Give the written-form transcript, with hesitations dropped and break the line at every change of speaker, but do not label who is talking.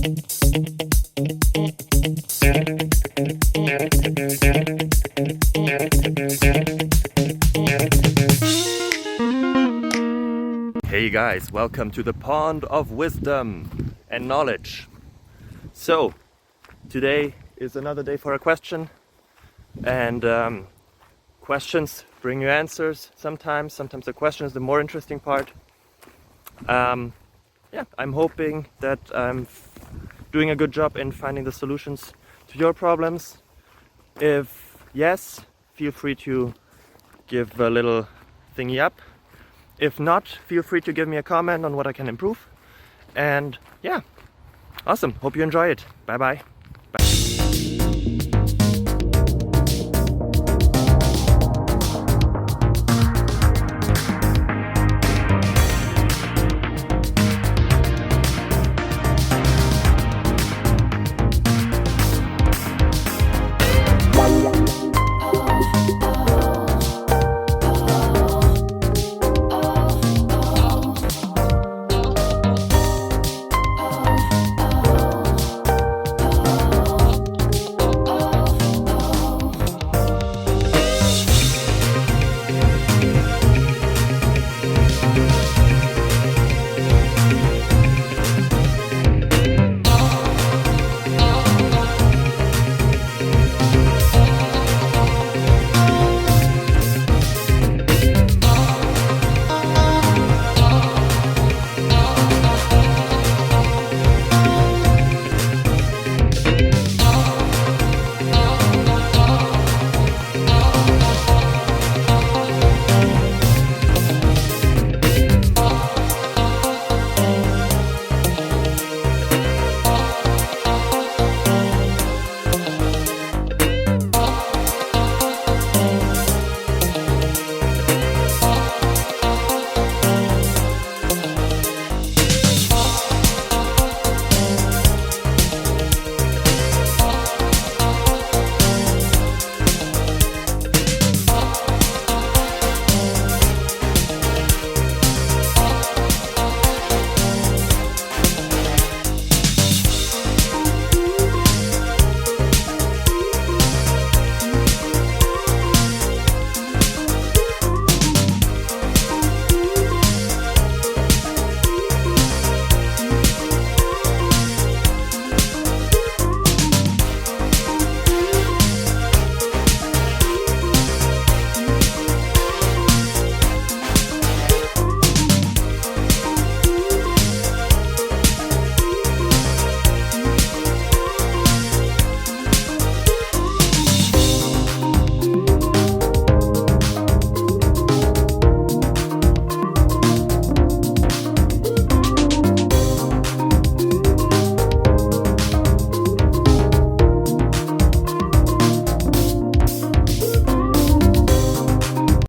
Hey guys, welcome to the pond of wisdom and knowledge. So, today is another day for a question, and questions bring you answers sometimes the question is the more interesting part. I'm hoping that I'm doing a good job in finding the solutions to your problems. If yes, feel free to give a little thingy up. If not, feel free to give me a comment on what I can improve. And yeah, awesome. Hope you enjoy it. Bye bye.